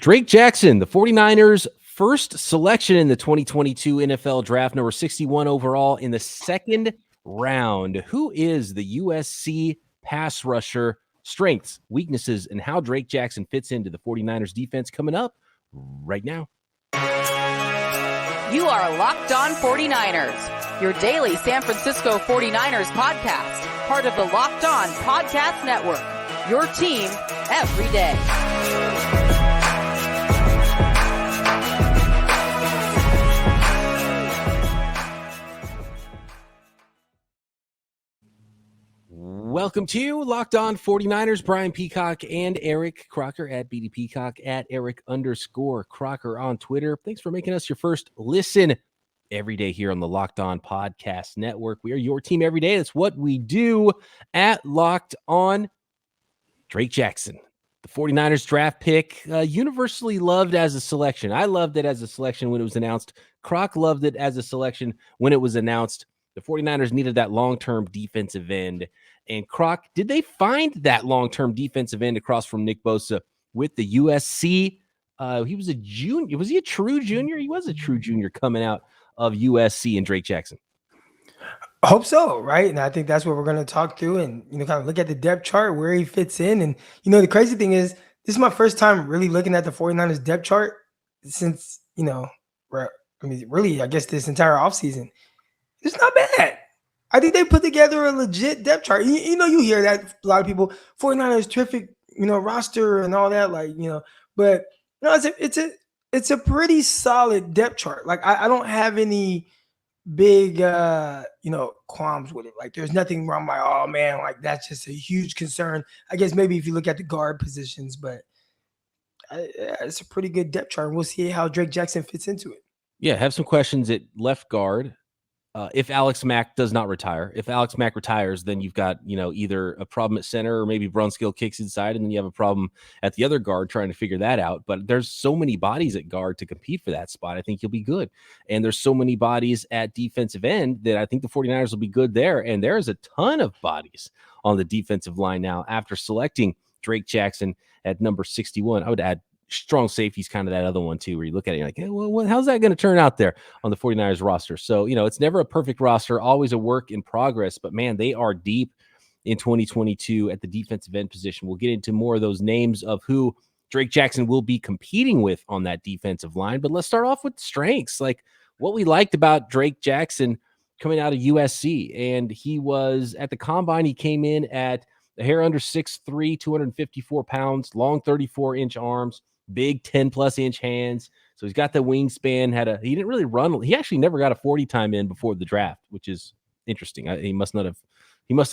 Drake Jackson, the 49ers' first selection in the 2022 NFL Draft, number 61 overall in the second round. Who is the USC pass rusher? Strengths, weaknesses, and how Drake Jackson fits into the 49ers defense coming up right now. You are Locked On 49ers, your daily San Francisco 49ers podcast, part of the Locked On Podcast Network, your team every day. Welcome to Locked On 49ers. Brian Peacock and Eric Crocker at BD Peacock at Eric_Crocker on Twitter. Thanks for making us your first listen every day here on the Locked On Podcast Network. We are your team every day. That's what we do at Locked On. Drake Jackson, the 49ers draft pick, universally loved as a selection. I loved it as a selection when it was announced. Croc loved it as a selection when it was announced. The 49ers needed that long-term defensive end. And Croc, did they find that long-term defensive end across from Nick Bosa with the USC? He was a junior. Was he a true junior? He was a true junior coming out of USC and Drake Jackson. I hope so, right? And I think that's what we're going to talk through and, kind of look at the depth chart, where he fits in. And, the crazy thing is, this is my first time really looking at the 49ers depth chart since, really, I guess this entire offseason. It's not bad. I think they put together a legit depth chart. You hear that a lot of people, 49ers terrific, roster and all that, but it's a pretty solid depth chart. Like I don't have any big qualms with it. Like there's nothing wrong by, oh man, like that's just a huge concern. I guess maybe if you look at the guard positions, but it's a pretty good depth chart. We'll see how Drake Jackson fits into it. Yeah, have some questions at left guard. If Alex Mack does not retire, if Alex Mack retires, then you've got, either a problem at center or maybe Brunskill kicks inside, and then you have a problem at the other guard trying to figure that out. But there's so many bodies at guard to compete for that spot. I think you'll be good. And there's so many bodies at defensive end that I think the 49ers will be good there. And there's a ton of bodies on the defensive line now after selecting Drake Jackson at number 61. I would add strong safety's kind of that other one too, where you look at it, you're like, hey, well, how's that going to turn out there on the 49ers roster? So, it's never a perfect roster, always a work in progress, but man, they are deep in 2022 at the defensive end position. We'll get into more of those names of who Drake Jackson will be competing with on that defensive line, but let's start off with strengths, like what we liked about Drake Jackson coming out of USC. And he was at the combine, he came in at a hair under 6'3", 254 pounds, long 34-inch arms, big 10+ inch hands. So he's got the wingspan, he didn't really run. He actually never got a 40 time in before the draft, which is interesting. He must have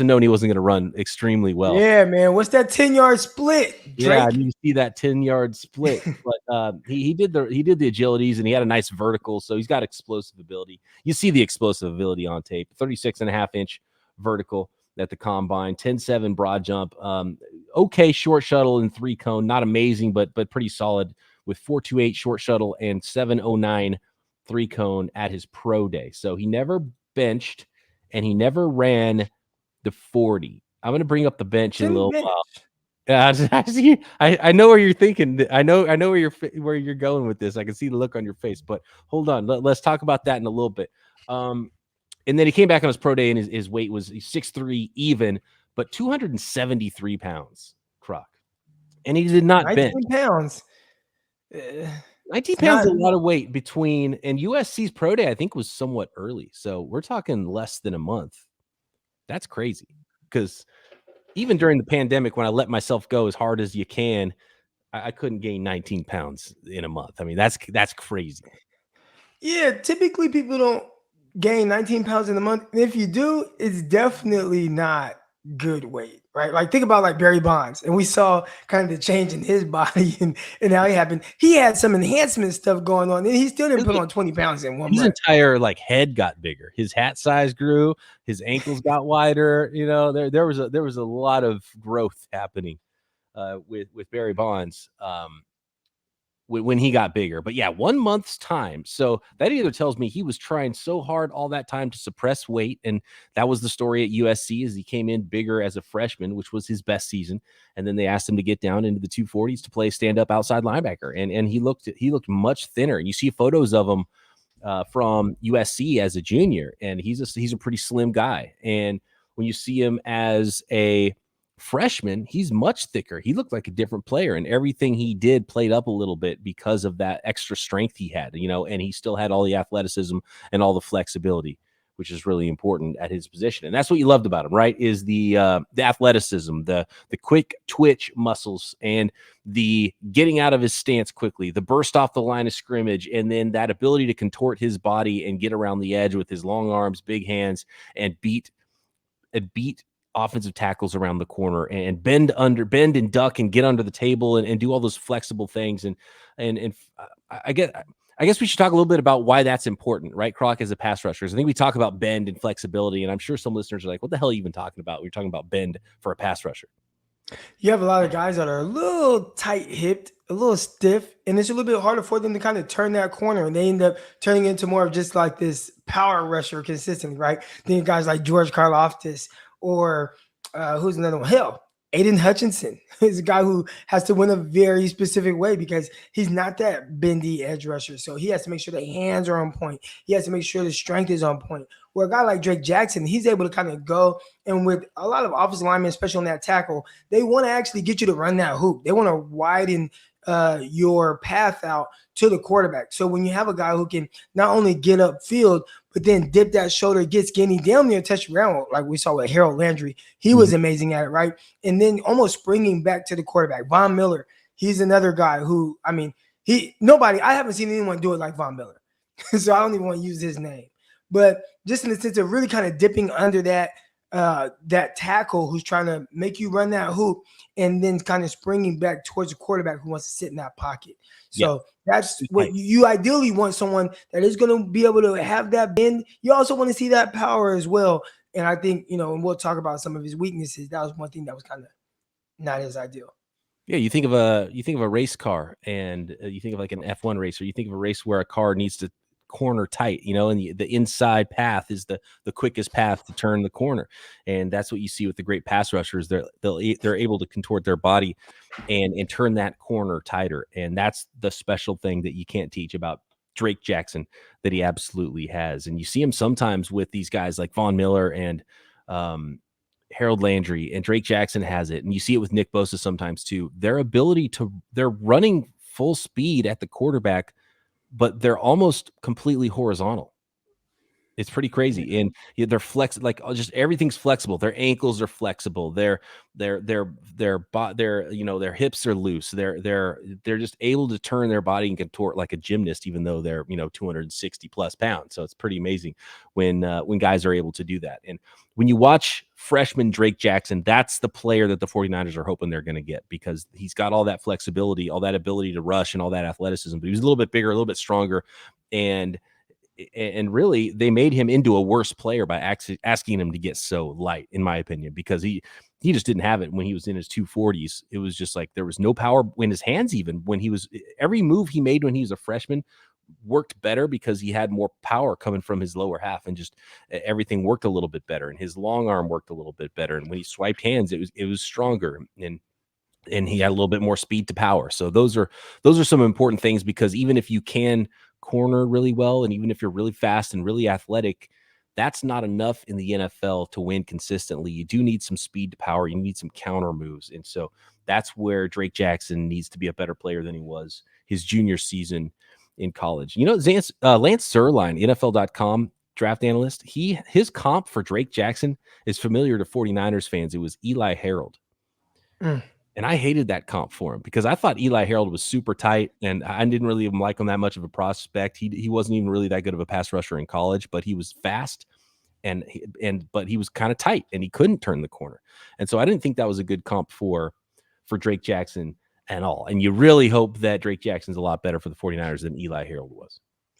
known he wasn't going to run extremely well. Yeah, man. What's that 10-yard split, Drake? Yeah, I need to see that 10-yard split. But he did the agilities, and he had a nice vertical. So he's got explosive ability. You see the explosive ability on tape. 36.5-inch vertical at the combine, 10.7 broad jump, okay short shuttle and 3-cone, not amazing, but pretty solid with 4.28 short shuttle and 7.09 3-cone at his pro day. So he never benched and he never ran the 40. I'm going to bring up the bench in a little while. I know where you're thinking. I know where you're going with this. I can see the look on your face, but hold on. Let's talk about that in a little bit. And then he came back on his pro day, and his weight was 6'3" even, but 273 pounds, Croc. And he did not 19 bench. pounds. 19 pounds is a lot of weight and USC's pro day, I think, was somewhat early. So we're talking less than a month. That's crazy. Because even during the pandemic, when I let myself go as hard as you can, I couldn't gain 19 pounds in a month. I mean, that's crazy. Yeah, typically people don't gain 19 pounds in a month. And if you do, it's definitely not good weight, right? Like think about like Barry Bonds, and we saw kind of the change in his body and how he happened. He had some enhancement stuff going on, and he still didn't put on 20 pounds in 1 month. His entire head got bigger. His hat size grew. His ankles got wider. There was a lot of growth happening with Barry Bonds. when he got bigger. But yeah, 1 month's time. So that either tells me he was trying so hard all that time to suppress weight. And that was the story at USC as he came in bigger as a freshman, which was his best season. And then they asked him to get down into the 240s to play stand up outside linebacker. And he looked much thinner. And you see photos of him from USC as a junior, and he's a pretty slim guy. And when you see him as a freshman, he's much thicker. He looked like a different player, and everything he did played up a little bit because of that extra strength he had, and he still had all the athleticism and all the flexibility, which is really important at his position. And that's what you loved about him, right? Is the athleticism, the quick twitch muscles, and the getting out of his stance quickly, the burst off the line of scrimmage, and then that ability to contort his body and get around the edge with his long arms, big hands, and beat offensive tackles around the corner, and bend and duck and get under the table and do all those flexible things. And I guess we should talk a little bit about why that's important, right, Croc, as a pass rusher. I think we talk about bend and flexibility, and I'm sure some listeners are like, what the hell are you even talking about? We're talking about bend for a pass rusher. You have a lot of guys that are a little tight-hipped, a little stiff, and it's a little bit harder for them to kind of turn that corner, and they end up turning into more of just like this power rusher consistently, right? Then guys like George Karlaftis or who's another one? Hell, Aiden Hutchinson is a guy who has to win a very specific way because he's not that bendy edge rusher. So he has to make sure the hands are on point. He has to make sure the strength is on point. Where a guy like Drake Jackson, he's able to kind of go, and with a lot of offensive linemen, especially on that tackle, they want to actually get you to run that hoop. They want to widen your path out to the quarterback. So when you have a guy who can not only get upfield, but then dip that shoulder, get skinny, damn near touch the ground, like we saw with Harold Landry. He was amazing at it, right? And then almost springing back to the quarterback. Von Miller, he's another guy who, I haven't seen anyone do it like Von Miller. So I don't even want to use his name. But just in the sense of really kind of dipping under that tackle who's trying to make you run that hoop, and then kind of springing back towards the quarterback who wants to sit in that pocket. So that's what you ideally want, someone that is going to be able to have that bend. You also want to see that power as well. And I think, and we'll talk about some of his weaknesses. That was one thing that was kind of not as ideal. Yeah, you think of a race car, and you think of like an F1 race, or you think of a race where a car needs to corner tight, and the inside path is the quickest path to turn the corner. And that's what you see with the great pass rushers. They're able to contort their body and turn that corner tighter. And that's the special thing that you can't teach about Drake Jackson that he absolutely has. And you see him sometimes with these guys like Von Miller and Harold Landry, and Drake Jackson has it. And you see it with Nick Bosa sometimes too. They're running full speed at the quarterback, but they're almost completely horizontal. It's pretty crazy. And they're just everything's flexible. Their ankles are flexible. Their hips are loose. They're just able to turn their body and contort like a gymnast, even though they're 260 plus pounds. So it's pretty amazing when guys are able to do that. And when you watch freshman Drake Jackson, that's the player that the 49ers are hoping they're going to get, because he's got all that flexibility, all that ability to rush, and all that athleticism. But he was a little bit bigger, a little bit stronger, and really they made him into a worse player by asking him to get so light, in my opinion, because he just didn't have it when he was in his 240s. It was just like there was no power in his hands. Even when every move he made when he was a freshman worked better because he had more power coming from his lower half, and just everything worked a little bit better, and his long arm worked a little bit better, and when he swiped hands it was stronger, and he had a little bit more speed to power. So those are some important things, because even if you can corner really well, and even if you're really fast and really athletic, that's not enough in the NFL to win consistently. You do need some speed to power. You need some counter moves. And so that's where Drake Jackson needs to be a better player than he was his junior season in college. Lance Zierlein, NFL.com draft analyst, his comp for Drake Jackson is familiar to 49ers fans. It was Eli Harold. And I hated that comp for him because I thought Eli Harold was super tight, and I didn't really even like him that much of a prospect. He wasn't even really that good of a pass rusher in college, but he was fast but he was kind of tight, and he couldn't turn the corner. And so I didn't think that was a good comp for Drake Jackson at all. And you really hope that Drake Jackson's a lot better for the 49ers than Eli Harold was.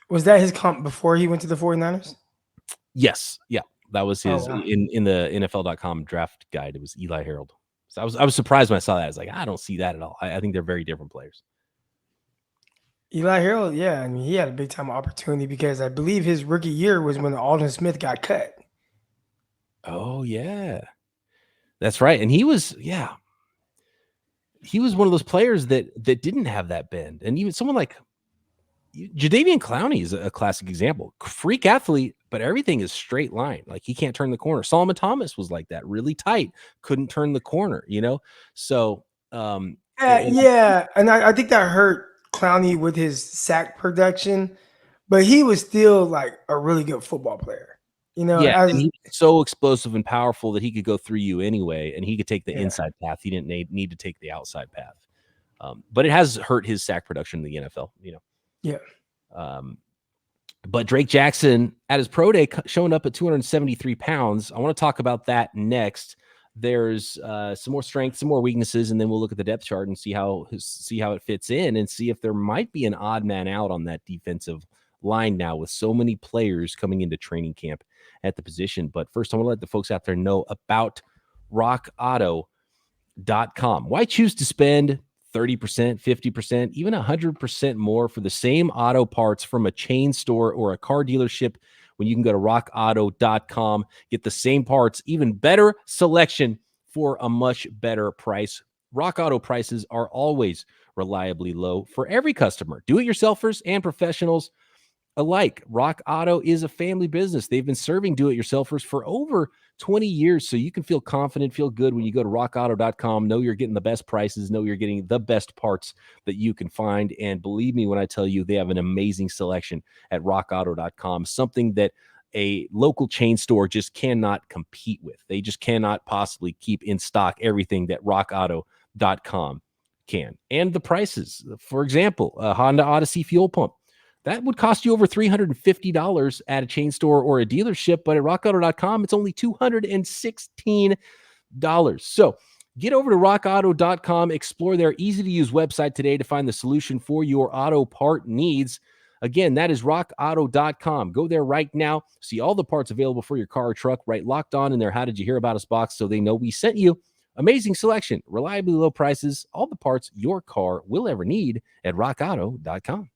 Was that his comp before he went to the 49ers? Yes. Yeah. That was his in the NFL.com draft guide. It was Eli Harold. So I was surprised when I saw that. I was like, I don't see that at all. I think they're very different players. Eli Harold, yeah, I mean, he had a big time opportunity because I believe his rookie year was when Alden Smith got cut. Oh yeah, that's right. And he was one of those players that didn't have that bend. And even someone like Jadeveon Clowney is a classic example. Freak athlete, but everything is straight line. Like he can't turn the corner. Solomon Thomas was like that, really tight, couldn't turn the corner, So and Yeah, and I think that hurt Clowney with his sack production, but he was still like a really good football player. yeah, and As he was so explosive and powerful that he could go through you anyway, and he could take the yeah, inside path. He didn't need to take the outside path. But it has hurt his sack production in the NFL, yeah. Um, but Drake Jackson at his pro day showing up at 273 pounds. I want to talk about that next. There's some more strengths, some more weaknesses, and then we'll look at the depth chart and see how it fits in and see if there might be an odd man out on that defensive line now with so many players coming into training camp at the position. But first, I want to let the folks out there know about rockauto.com. Why choose to spend 30%, 50%, even 100% more for the same auto parts from a chain store or a car dealership when you can go to rockauto.com, get the same parts, even better selection for a much better price. Rock Auto prices are always reliably low for every customer, do-it-yourselfers and professionals alike. Rock Auto is a family business. They've been serving do-it-yourselfers for over 20 years, so you can feel confident, feel good when you go to rockauto.com. Know you're getting the best prices, know you're getting the best parts that you can find, and believe me when I tell you they have an amazing selection at rockauto.com, something that a local chain store just cannot compete with. They just cannot possibly keep in stock everything that rockauto.com can. And the prices, for example, a Honda Odyssey fuel pump, that would cost you over $350 at a chain store or a dealership, but at rockauto.com, it's only $216. So get over to rockauto.com, explore their easy-to-use website today to find the solution for your auto part needs. Again, that is rockauto.com. Go there right now, see all the parts available for your car or truck, right locked on in their How Did You Hear About Us box so they know we sent you. Amazing selection, reliably low prices, all the parts your car will ever need at rockauto.com.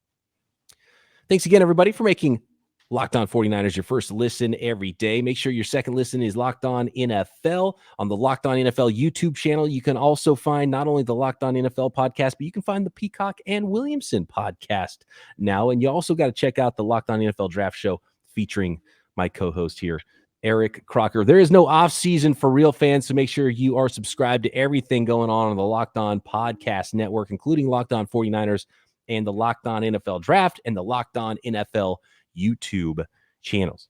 Thanks again, everybody, for making Locked On 49ers your first listen every day. Make sure your second listen is Locked On NFL on the Locked On NFL YouTube channel. You can also find not only the Locked On NFL podcast, but you can find the Peacock and Williamson podcast now. And you also got to check out the Locked On NFL Draft Show featuring my co-host here, Eric Crocker. There is no off season for real fans, so make sure you are subscribed to everything going on the Locked On Podcast Network, including Locked On 49ers and the Locked On NFL Draft and the Locked On NFL YouTube channels.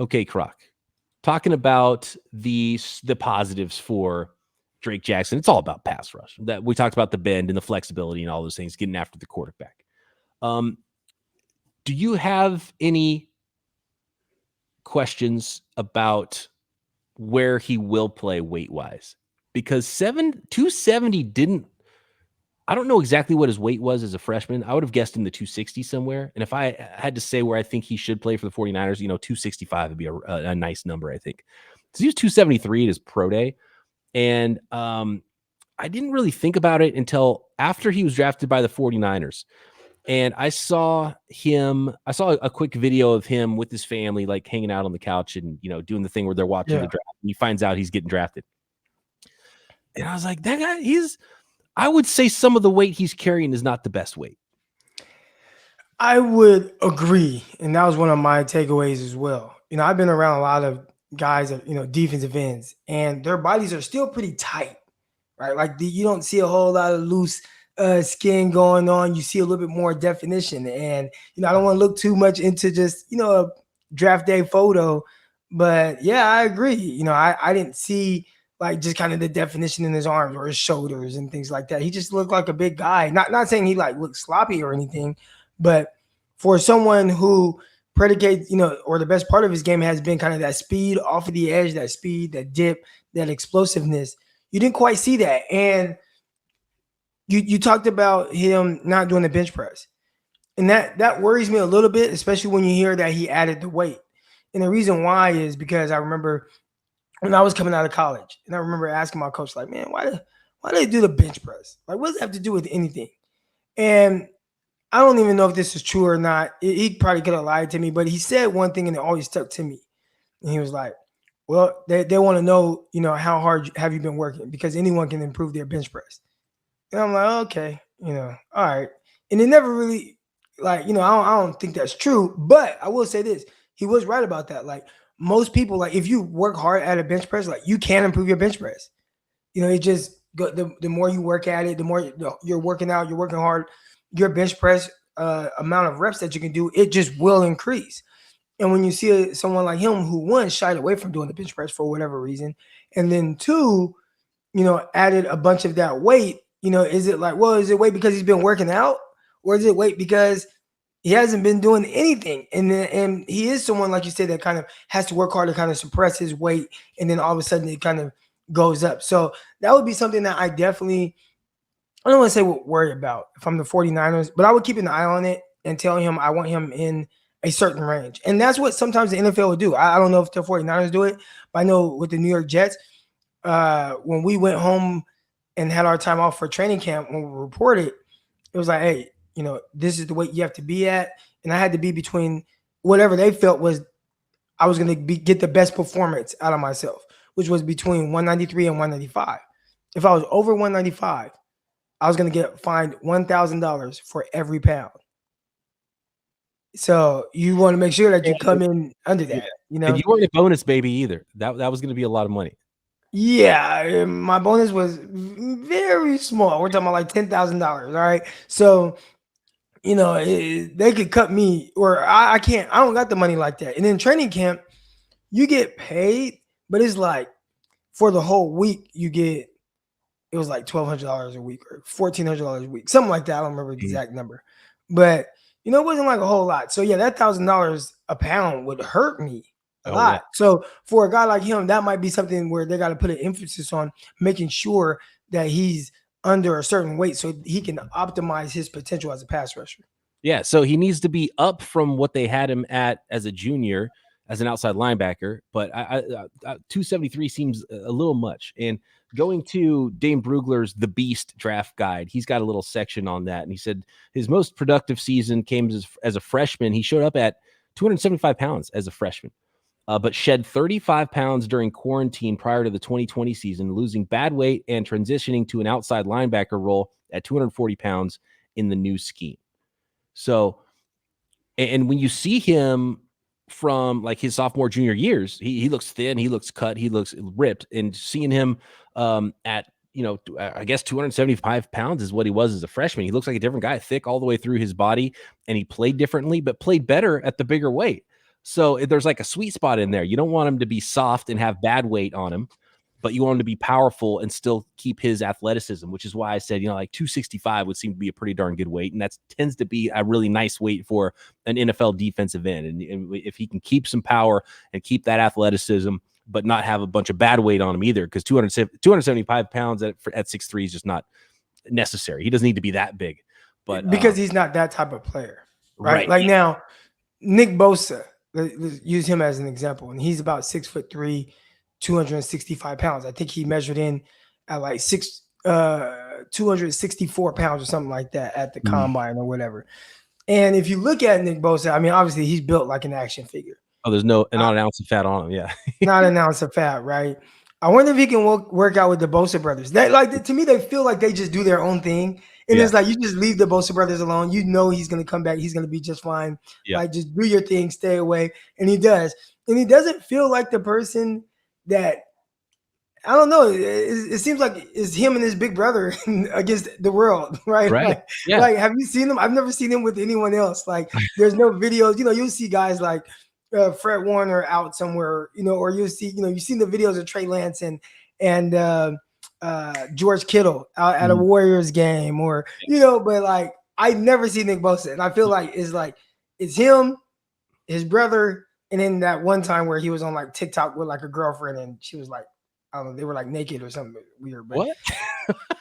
Okay, Croc, talking about the positives for Drake Jackson. It's all about pass rush. That we talked about the bend and the flexibility and all those things, getting after the quarterback. Do you have any questions about where he will play weight-wise? Because 270 didn't. I don't know exactly what his weight was as a freshman. I would have guessed in the 260 somewhere. And if I had to say where I think he should play for the 49ers, 265 would be a nice number, I think. So he was 273 at his pro day. And I didn't really think about it until after he was drafted by the 49ers. And I saw a quick video of him with his family, like hanging out on the couch and, doing the thing where they're watching the draft. And he finds out he's getting drafted. And I was like, that guy, I would say some of the weight he's carrying is not the best weight. I would agree. And that was one of my takeaways as well. I've been around a lot of guys at, defensive ends, and their bodies are still pretty tight, right? Like you don't see a whole lot of loose skin going on. You see a little bit more definition. And, I don't want to look too much into just, a draft day photo, but yeah, I agree. I didn't see like just kind of the definition in his arms or his shoulders and things like that. He just looked like a big guy. Not saying he like looked sloppy or anything, but for someone who predicates, or the best part of his game has been kind of that speed off of the edge, that speed, that dip, that explosiveness, you didn't quite see that. And you talked about him not doing the bench press. And that worries me a little bit, especially when you hear that he added the weight. And the reason why is because I remember when I was coming out of college, and I remember asking my coach, like, man, why do they do the bench press? Like, what does it have to do with anything? And I don't even know if this is true or not. He probably could have lied to me, but he said one thing and it always stuck to me. And he was like, well, they want to know, how hard have you been working? Because anyone can improve their bench press. And I'm like, okay, all right. And it never really, I don't think that's true. But I will say this. He was right about that. Like most people, like if you work hard at a bench press, like you can improve your bench press. It just, the more you work at it, the more you're working out, you're working hard, your bench press amount of reps that you can do, it just will increase. And when you see someone like him who, one, shied away from doing the bench press for whatever reason, and then two, added a bunch of that weight, is it like, well, is it weight because he's been working out, or is it weight because he hasn't been doing anything? And he is someone, like you said, that kind of has to work hard to kind of suppress his weight, and then all of a sudden it kind of goes up. So that would be something that I definitely, I don't want to say worry about if I'm the 49ers, but I would keep an eye on it and tell him I want him in a certain range. And that's what sometimes the NFL will do. I don't know if the 49ers do it, but I know with the New York Jets, when we went home and had our time off for training camp, when we reported, it was like, hey, this is the weight you have to be at. And I had to be between whatever they felt was I was going to get the best performance out of myself, which was between 193 and 195. If I was over 195, I was going to get fined $1,000 for every pound. So you want to make sure that you come in under that, And you weren't a bonus baby either. That was going to be a lot of money. Yeah, my bonus was very small. We're talking about like $10,000. All right. So, they could cut me, or I can't, I don't got the money like that. And in training camp, you get paid, but it's like for the whole week, it was like $1,200 a week or $1,400 a week, something like that. I don't remember the exact number, but it wasn't like a whole lot. So yeah, that $1,000 a pound would hurt me a lot. Yeah. So for a guy like him, that might be something where they got to put an emphasis on making sure that he's under a certain weight so he can optimize his potential as a pass rusher. Yeah, so he needs to be up from what they had him at as a junior, as an outside linebacker, but 273 seems a little much. And going to Dane Brugler's The Beast draft guide, he's got a little section on that. And he said his most productive season came as a freshman. He showed up at 275 pounds as a freshman, but shed 35 pounds during quarantine prior to the 2020 season, losing bad weight and transitioning to an outside linebacker role at 240 pounds in the new scheme. So, and when you see him from like his sophomore, junior years, he looks thin, he looks cut, he looks ripped, and seeing him at, I guess 275 pounds is what he was as a freshman. He looks like a different guy, thick all the way through his body, and he played differently, but played better at the bigger weight. So there's like a sweet spot in there. You don't want him to be soft and have bad weight on him, but you want him to be powerful and still keep his athleticism, which is why I said, like 265 would seem to be a pretty darn good weight. And that tends to be a really nice weight for an NFL defensive end. And if he can keep some power and keep that athleticism, but not have a bunch of bad weight on him either, because 275 pounds at 6'3" is just not necessary. He doesn't need to be that big. But because he's not that type of player, right? Like now, Nick Bosa, let's use him as an example, and he's about 6'3", 265 pounds. I think he measured in at like 264 pounds or something like that at the combine or whatever. And if you look at Nick Bosa, I mean, obviously he's built like an action figure. Oh, there's not an ounce of fat on him. Yeah. Not an ounce of fat, right? I wonder if he can work out with the Bosa brothers. To me, they feel like they just do their own thing. And it's like, you just leave the Bosa brothers alone. He's going to come back. He's going to be just fine. Yeah. Like, just do your thing, stay away. And he does. And he doesn't feel like the person that, I don't know. It seems like it's him and his big brother against the world, right? Right. Like, have you seen him? I've never seen him with anyone else. Like, there's no videos. You'll see guys like Fred Warner out somewhere, or you'll see, you've seen the videos of Trey Lance and George Kittle out at a Warriors game, or but like I never see Nick Bosa, and I feel like it's him, his brother, and then that one time where he was on like TikTok with like a girlfriend, and she was like, I don't know, they were like naked or something weird. But what?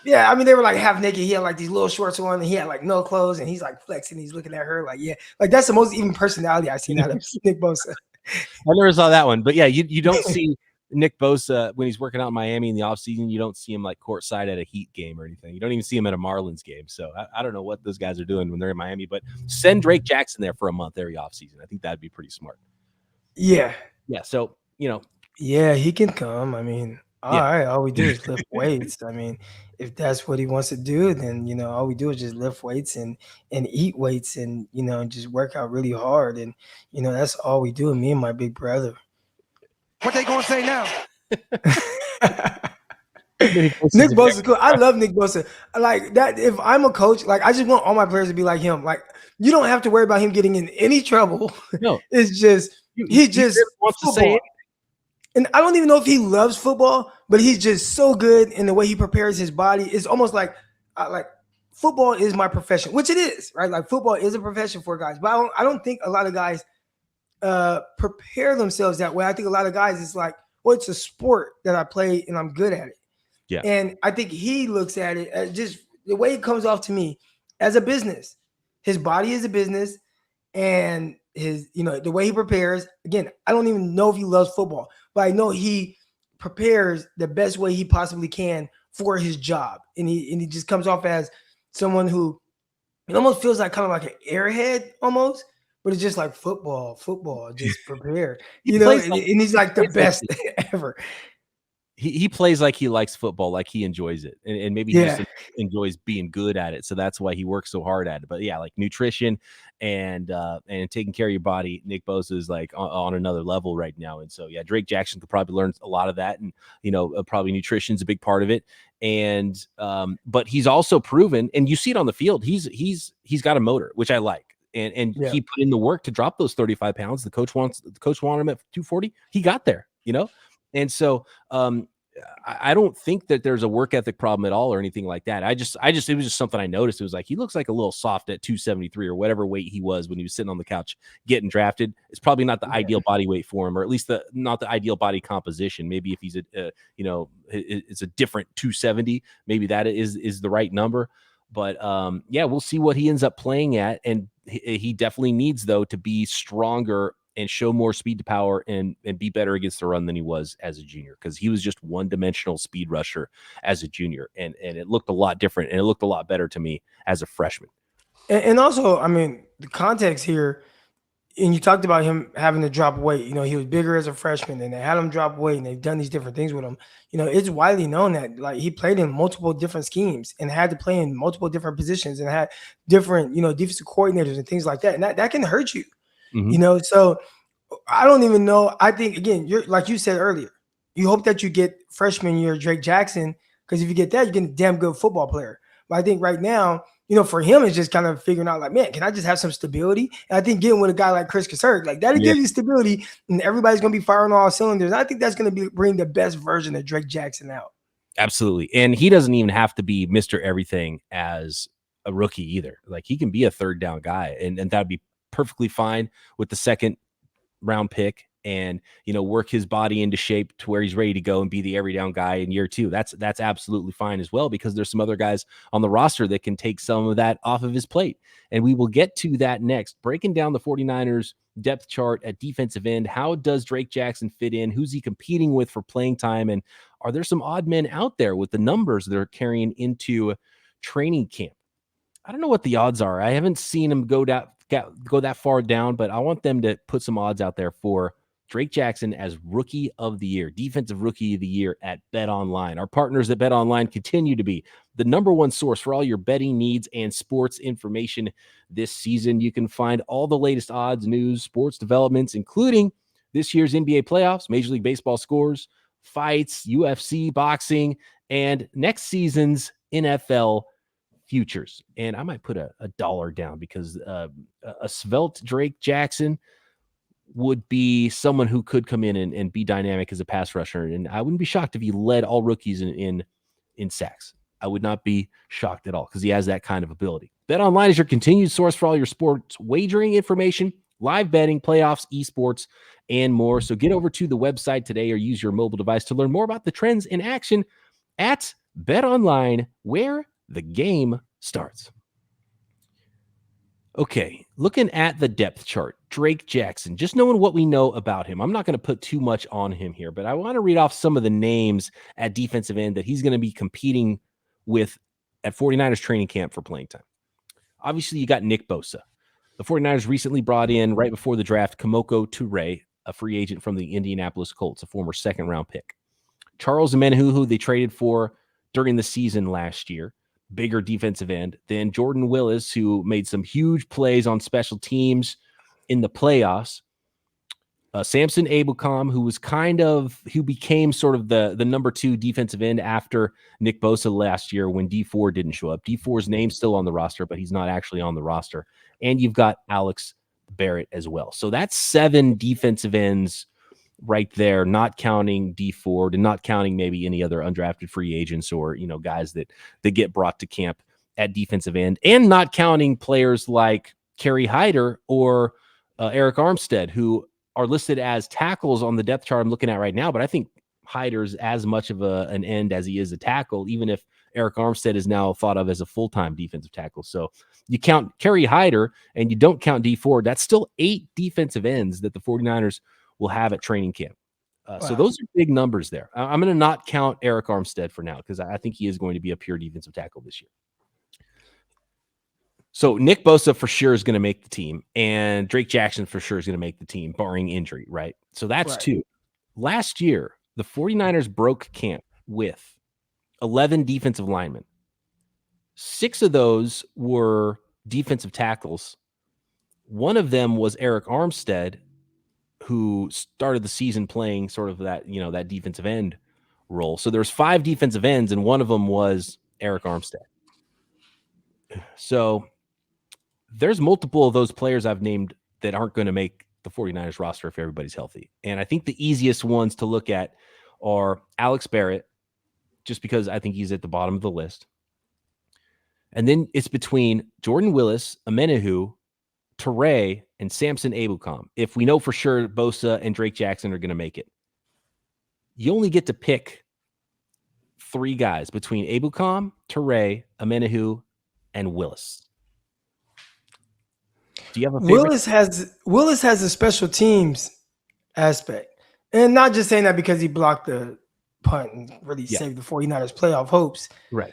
Yeah, I mean, they were like half naked. He had like these little shorts on, and he had like no clothes, and he's like flexing. He's looking at her like, yeah, like that's the most even personality I've seen out of Nick Bosa. I never saw that one, but yeah, you don't see Nick Bosa, when he's working out in Miami in the offseason, you don't see him like courtside at a Heat game or anything. You don't even see him at a Marlins game. So I don't know what those guys are doing when they're in Miami, but send Drake Jackson there for a month every offseason. I think that'd be pretty smart. Yeah. Yeah. So, Yeah, he can come. I mean, all Yeah. right, all we do is lift weights. I mean, if that's what he wants to do, then all we do is just lift weights and eat weights and just work out really hard. And that's all we do. Me and my big brother. What they gonna say now? Nick Bosa's cool. I love Nick Bosa. Like that. If I'm a coach, like I just want all my players to be like him. Like you don't have to worry about him getting in any trouble. No, it's just he just wants football. to say anything. And I don't even know if he loves football, but he's just so good in the way he prepares his body. It's almost like football is my profession, which it is, right? Like football is a profession for guys, but I don't think a lot of guys prepare themselves that way. I think a lot of guys, it's like, well, it's a sport that I play and I'm good at it. Yeah. And I think he looks at it as just the way it comes off to me as a business. His body is a business, and his, the way he prepares. Again, I don't even know if he loves football, but I know he prepares the best way he possibly can for his job. And he just comes off as someone who it almost feels like kind of like an airhead almost, but it's just like football, just prepare. And he's like the best ever. He plays like he likes football, like he enjoys it, and maybe he just enjoys being good at it. So that's why he works so hard at it. But yeah, like nutrition and taking care of your body, Nick Bosa is like on another level right now. And so yeah, Drake Jackson could probably learn a lot of that, and probably nutrition's a big part of it. And but he's also proven, and you see it on the field, he's got a motor, which I like. And he put in the work to drop those 35 pounds. The coach wanted him at 240. He got there, And so I don't think that there's a work ethic problem at all or anything like that. It was just something I noticed. It was like, he looks like a little soft at 273 or whatever weight he was when he was sitting on the couch getting drafted. It's probably not the ideal body weight for him, or at least not the ideal body composition. Maybe if he's it's a different 270, maybe that is the right number. But we'll see what he ends up playing at. And he definitely needs, though, to be stronger and show more speed to power and be better against the run than he was as a junior, because he was just one-dimensional speed rusher as a junior. And it looked a lot different, and it looked a lot better to me as a freshman. And also, I mean, the context here, and you talked about him having to drop weight. He was bigger as a freshman, and they had him drop weight, and they've done these different things with him. It's widely known that like he played in multiple different schemes and had to play in multiple different positions and had different, defensive coordinators and things like that. And that can hurt you. Mm-hmm. So I don't even know. I think, again, you're like you said earlier, you hope that you get freshman year Drake Jackson, because if you get that, you get a damn good football player. But I think right now, for him, it's just kind of figuring out like, man, can I just have some stability? And I think getting with a guy like Chris Kasserk, like that'll give you stability, and everybody's going to be firing all cylinders. I think that's going to bring the best version of Drake Jackson out. Absolutely. And he doesn't even have to be Mr. Everything as a rookie either. Like he can be a third down guy, and that'd be perfectly fine with the second round pick, and work his body into shape to where he's ready to go and be the every down guy in year 2. That's absolutely fine as well, because there's some other guys on the roster that can take some of that off of his plate. And we will get to that next, breaking down the 49ers depth chart at defensive end. How does Drake Jackson fit in? Who's he competing with for playing time? And are there some odd men out there with the numbers they're carrying into training camp? I don't know what the odds are. I haven't seen him go that far down, but I want them to put some odds out there for Drake Jackson as Rookie of the Year, Defensive Rookie of the Year at BetOnline. Our partners at BetOnline continue to be the number one source for all your betting needs and sports information this season. You can find all the latest odds, news, sports developments, including this year's NBA playoffs, Major League Baseball scores, fights, UFC, boxing, and next season's NFL futures. And I might put a $1 down, because a svelte Drake Jackson would be someone who could come in and be dynamic as a pass rusher. And I wouldn't be shocked if he led all rookies in sacks. I would not be shocked at all, because he has that kind of ability. BetOnline is your continued source for all your sports wagering information, live betting, playoffs, esports, and more. So get over to the website today or use your mobile device to learn more about the trends in action at BetOnline, where the game starts. Okay, looking at the depth chart, Drake Jackson, just knowing what we know about him. I'm not going to put too much on him here, but I want to read off some of the names at defensive end that he's going to be competing with at 49ers training camp for playing time. Obviously, you got Nick Bosa. The 49ers recently brought in, right before the draft, Kemoko Turay, a free agent from the Indianapolis Colts, a former second-round pick. Charles Omenihu, who they traded for during the season last year, bigger defensive end. Then Jordan Willis, who made some huge plays on special teams in the playoffs. Samson Ebukam, who became sort of the number 2 defensive end after Nick Bosa last year when D4 didn't show up. D4's name's still on the roster, but he's not actually on the roster. And you've got Alex Barrett as well. So that's 7 defensive ends right there, not counting D4 and not counting maybe any other undrafted free agents or, guys that get brought to camp at defensive end, and not counting players like Kerry Hyder or Eric Armstead, who are listed as tackles on the depth chart I'm looking at right now. But I think Hyder's as much of an end as he is a tackle, even if Eric Armstead is now thought of as a full-time defensive tackle. So you count Kerry Hyder and you don't count D4, that's still 8 defensive ends that the 49ers will have at training camp. Wow. So those are big numbers there. I'm going to not count Eric Armstead for now because I think he is going to be a pure defensive tackle this year. So Nick Bosa for sure is going to make the team, and Drake Jackson for sure is going to make the team, barring injury, right? So that's Right. 2. Last year, the 49ers broke camp with 11 defensive linemen. 6 of those were defensive tackles. One of them was Eric Armstead, who started the season playing sort of that, that defensive end role. So there's 5 defensive ends, and one of them was Eric Armstead. So there's multiple of those players I've named that aren't going to make the 49ers roster if everybody's healthy. And I think the easiest ones to look at are Alex Barrett, just because I think he's at the bottom of the list. And then it's between Jordan Willis, Omenihu, Turay, and Samson Ebukam. If we know for sure Bosa and Drake Jackson are going to make it, you only get to pick 3 guys between Ebukam, Turay, Omenihu, and Willis. Do you have a favorite? Willis has a special teams aspect, and not just saying that because he blocked the punt and really saved the 49ers playoff hopes. Right.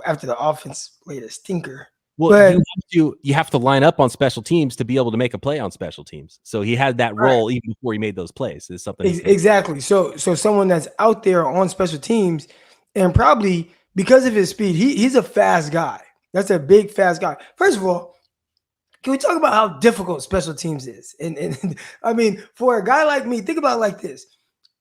After the offense played a stinker. Well, but you have to line up on special teams to be able to make a play on special teams. So he had that role even before he made those plays. Is something exactly. So someone that's out there on special teams, and probably because of his speed, he's a fast guy. That's a big fast guy. First of all, can we talk about how difficult special teams is? And I mean, for a guy like me, think about it like this.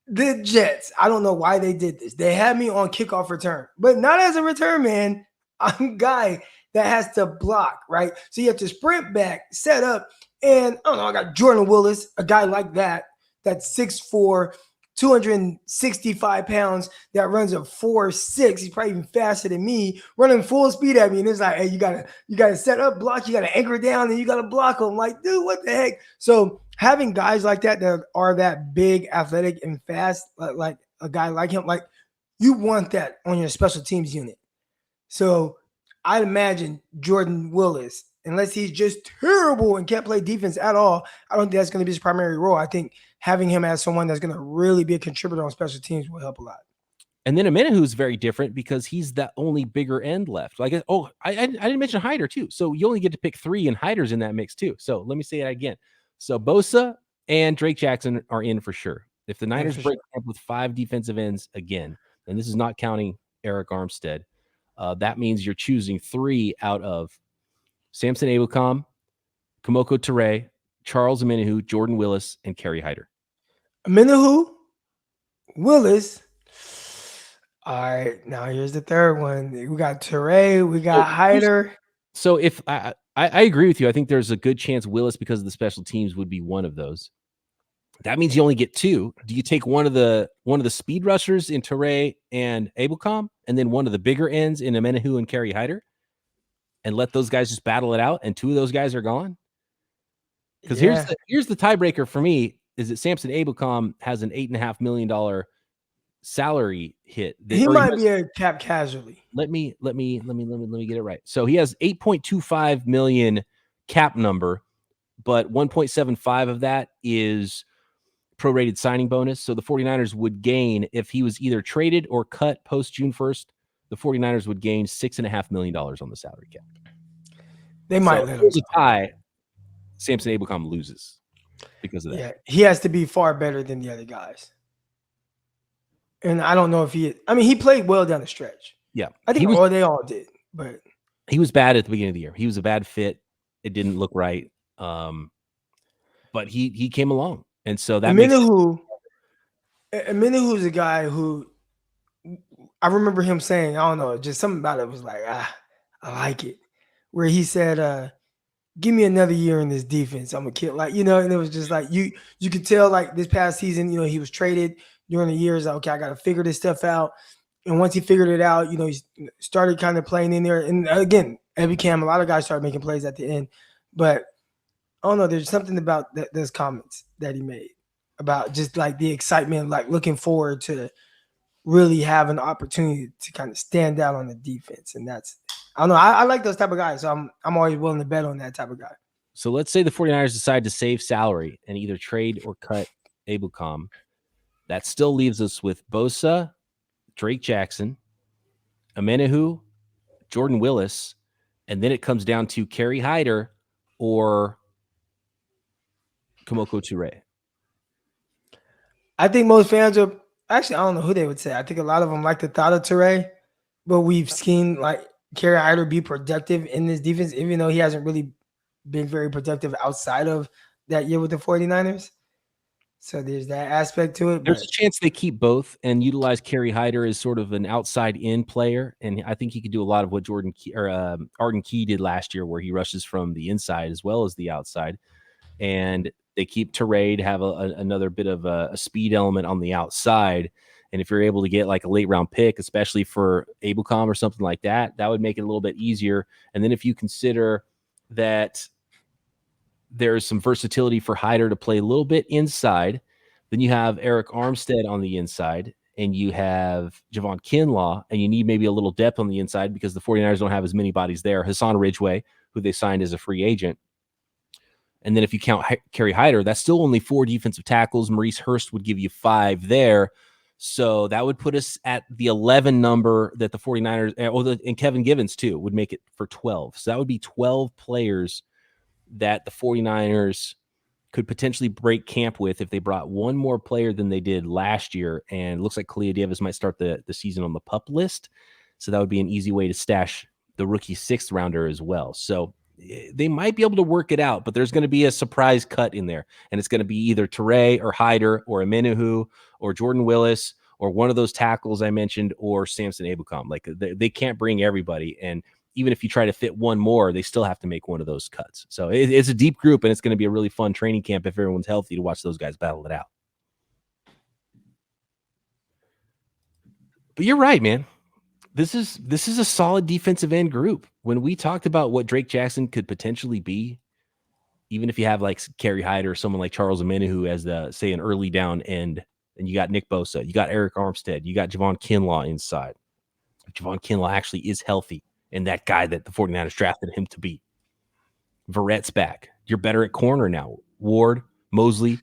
The Jets, I don't know why they did this. They had me on kickoff return, but not as a return man. I'm a guy that has to block, right? So you have to sprint back, set up, and I don't know, I got Jordan Willis, a guy like that, that's 6'4", 265 pounds, that runs a 4.6. He's probably even faster than me, running full speed at me. And it's like, hey, you gotta set up, block, you gotta anchor down, and you gotta block him. Like, dude, what the heck? So having guys like that are that big, athletic, and fast, like a guy like him, like you want that on your special teams unit. So I'd imagine Jordan Willis, unless he's just terrible and can't play defense at all, I don't think that's going to be his primary role. I think having him as someone that's going to really be a contributor on special teams will help a lot. And then Omenihu is very different because he's the only bigger end left. Like, I didn't mention Hyder too. So you only get to pick 3, and Hyder's in that mix too. So let me say it again. So Bosa and Drake Jackson are in for sure. If the Niners break up with 5 defensive ends again, and this is not counting Eric Armstead, that means you're choosing 3 out of Samson Ebukam, Kemoko Turay, Charles Omenihu, Jordan Willis, and Kerry Hyder. Omenihu, Willis. All right, now here's the third one. We got Turay, we got Hyder. So if I agree with you, I think there's a good chance Willis, because of the special teams, would be one of those. That means you only get 2. Do you take one of the speed rushers in Turay and Ebukam, and then one of the bigger ends in Omenihu and Kerry Hyder, and let those guys just battle it out, and 2 of those guys are gone? Because here's the tiebreaker for me, is that Samson Ebukam has an $8.5 million salary hit. He might be a cap casualty. Let me get it right. So he has $8.25 million cap number, but 1.75 of that is prorated signing bonus. So the 49ers would gain, if he was either traded or cut post June 1st, the 49ers would gain $6.5 million on the salary cap. They might let him a tie. Samson Ebukam loses because of that. Yeah, he has to be far better than the other guys. And I don't know if he played well down the stretch. Yeah. I think they all did, but he was bad at the beginning of the year. He was a bad fit. It didn't look right. But he came along. And so that Amenahu's a guy who I remember him saying, I don't know, just something about it was like, I like it. Where he said, give me another year in this defense. I'm a kid, and it was just like you could tell, like, this past season, he was traded during the years. Like, okay, I got to figure this stuff out. And once he figured it out, he started kind of playing in there. And again, Ebukam, a lot of guys started making plays at the end. But I don't know, there's something about those comments that he made about just like the excitement, like looking forward to really have an opportunity to kind of stand out on the defense. And that's, I don't know, I like those type of guys. So I'm always willing to bet on that type of guy. So let's say the 49ers decide to save salary and either trade or cut Ebukam. That still leaves us with Bosa, Drake Jackson, Amenahu, Jordan Willis, and then it comes down to Kerry Hyder or Kemoko Turay. I think most fans are actually, I don't know who they would say. I think a lot of them like the thought of Turay, but we've seen like Kerry Hyder be productive in this defense, even though he hasn't really been very productive outside of that year with the 49ers. So there's that aspect to it. There's a chance they keep both and utilize Kerry Hyder as sort of an outside-in player, and I think he could do a lot of what Arden Key did last year, where he rushes from the inside as well as the outside. And they keep Turay to have another bit of a speed element on the outside. And if you're able to get like a late-round pick, especially for Ebukam or something like that, that would make it a little bit easier. And then if you consider that there's some versatility for Hyder to play a little bit inside, then you have Eric Armstead on the inside, and you have Javon Kinlaw, and you need maybe a little depth on the inside because the 49ers don't have as many bodies there. Hassan Ridgeway, who they signed as a free agent. And then if you count Kerry Hyder, that's still only 4 defensive tackles. Maurice Hurst would give you 5 there. So that would put us at the 11 number that the 49ers, and Kevin Givens too, would make it for 12. So that would be 12 players that the 49ers could potentially break camp with if they brought one more player than they did last year. And it looks like Kalia Davis might start the season on the PUP list. So that would be an easy way to stash the rookie 6th rounder as well. So they might be able to work it out, but there's going to be a surprise cut in there. And it's going to be either Turay or Hyder or Amenahu or Jordan Willis or one of those tackles I mentioned or Samson Ebukam. Like they can't bring everybody. And even if you try to fit one more, they still have to make one of those cuts. So it's a deep group, and it's going to be a really fun training camp if everyone's healthy to watch those guys battle it out. But you're right, man. This is a solid defensive end group. When we talked about what Drake Jackson could potentially be, even if you have like Kerry Hyder or someone like Charles Amenahu as say an early down end, and you got Nick Bosa, you got Eric Armstead, you got Javon Kinlaw inside. Javon Kinlaw actually is healthy and that guy that the 49ers drafted him to be. Verrett's back. You're better at corner now. Ward, Mosley,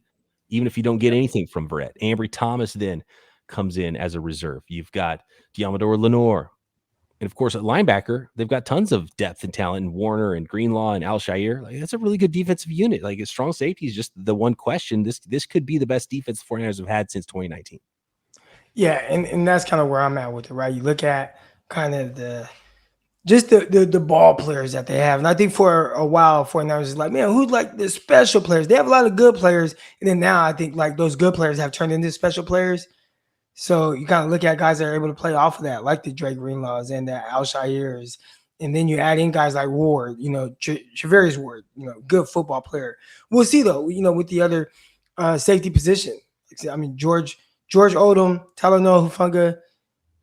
even if you don't get anything from Verrett. Ambry Thomas then comes in as a reserve. You've got Diamador Lenore. And, of course, at linebacker, they've got tons of depth and talent in Warner and Greenlaw and Al-Shaair. Like, that's a really good defensive unit. Like, a strong safety is just the one question. This could be the best defense the 49ers have had since 2019. Yeah, and that's kind of where I'm at with it, right? You look at kind of the ball players that they have. And I think for a while, 49ers is like, man, who's like the special players? They have a lot of good players. And then now I think like those good players have turned into special players. So you kind of look at guys that are able to play off of that, like the Drake Greenlaws and the Al-Shaairs. And then you add in guys like Ward, Travarius Ward, good football player. We'll see, though, with the other safety position. I mean, George Odom, Talanoa Hufanga,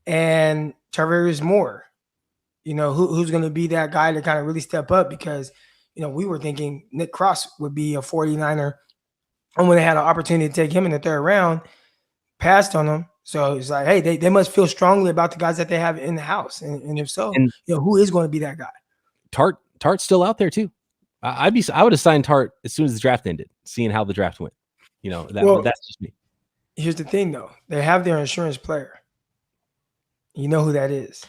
and Travarius Moore. Who's going to be that guy to kind of really step up? Because, we were thinking Nick Cross would be a 49er. And when they had an opportunity to take him in the 3rd round, passed on him. So it's like, hey, they must feel strongly about the guys that they have in the house. And if so, who is going to be that guy? Tart's still out there too. I would have signed Tart as soon as the draft ended, seeing how the draft went. That's just me. Here's the thing, though. They have their insurance player. You know who that is?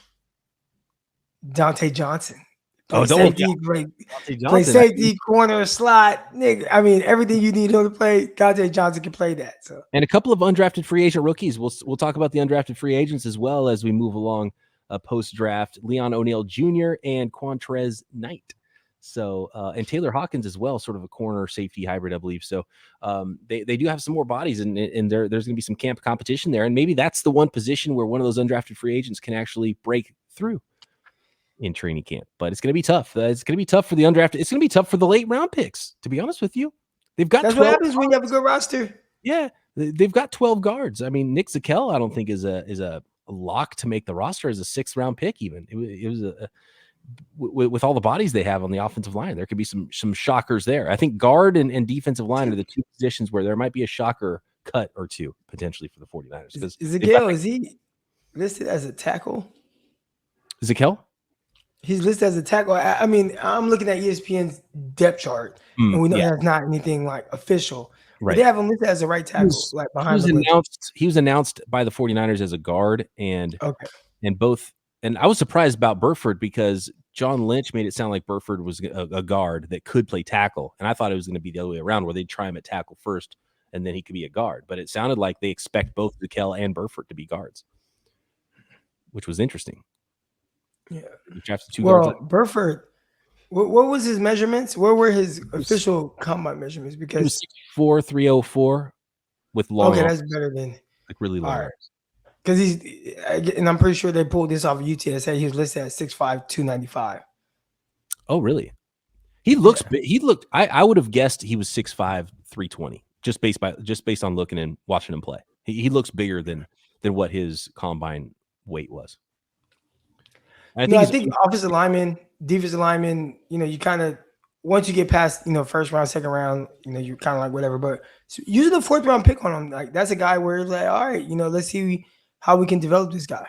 Dante Johnson. Play safety, play safety, corner, slot. Nigga, I mean, everything you need him to play, Dante Johnson can play that. So, and a couple of undrafted free agent rookies. We'll talk about the undrafted free agents as well as we move along post-draft. Leon O'Neal Jr. and Quantrez Knight. So, and Taylor Hawkins as well, sort of a corner safety hybrid, I believe. So, they do have some more bodies, and there's going to be some camp competition there. And maybe that's the one position where one of those undrafted free agents can actually break through in training camp. But it's going to be tough. It's going to be tough for the undrafted. It's going to be tough for the late round picks, to be honest with you. They've got that's 12 what happens when you have a good roster. Yeah, they've got 12 guards. I mean, Nick Zakelj, I don't think is a lock to make the roster as a 6th round pick. Even it was with all the bodies they have on the offensive line, there could be some shockers there. I think guard and defensive line are the two positions where there might be a shocker cut or two potentially for the 49ers. Because Zakelj, is he listed as a tackle? Zakelj? He's listed as a tackle. I mean, I'm looking at ESPN's depth chart, and we know that's not anything like official. Right. They have him listed as a right tackle, He was announced by the 49ers as a guard, and I was surprised about Burford because John Lynch made it sound like Burford was a guard that could play tackle, and I thought it was going to be the other way around, where they'd try him at tackle first, and then he could be a guard. But it sounded like they expect both Zakelj and Burford to be guards, which was interesting. Yeah. Well, Burford, what was his measurements? What were his official combine measurements? Because he was 6'4", 304 with long. Okay, that's better than really long. Right. Because and I'm pretty sure they pulled this off of UTSA. He was listed at 6'5", 295. Oh, really? He looks big. I would have guessed he was 6'5", 320, just based on looking and watching him play. He looks bigger than what his combine weight was. I think offensive lineman, defensive lineman, you kind of, once you get past, first round, second round, you're kind of like whatever. But using the 4th round pick on him, like that's a guy where it's like, all right, let's see how we can develop this guy.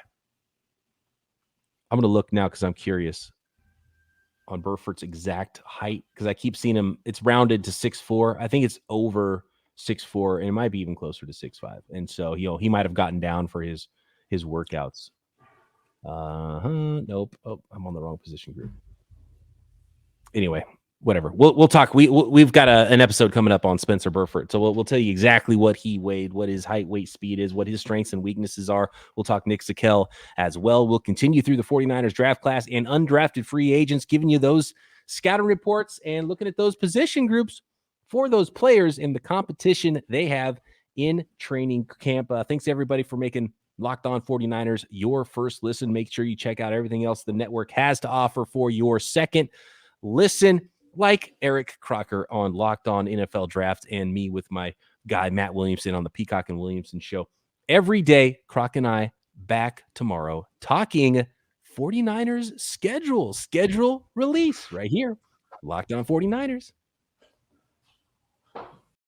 I'm going to look now because I'm curious on Burford's exact height, because I keep seeing him. It's rounded to 6'4". I think it's over 6'4", and it might be even closer to 6'5". And so, he might have gotten down for his workouts. Nope. Oh, I'm on the wrong position group. Anyway, whatever. We'll talk. We've got an episode coming up on Spencer Burford, so we'll tell you exactly what he weighed, what his height, weight, speed is, what his strengths and weaknesses are. We'll talk Nick Zakelj as well. We'll continue through the 49ers draft class and undrafted free agents, giving you those scouting reports and looking at those position groups for those players in the competition they have in training camp. Thanks everybody for making Locked On 49ers your first listen. Make sure you check out everything else the network has to offer for your second listen, like Eric Crocker on Locked On NFL Draft and me with my guy Matt Williamson on the Peacock and Williamson show. Every day, Croc and I back tomorrow talking 49ers schedule release right here. Locked On 49ers.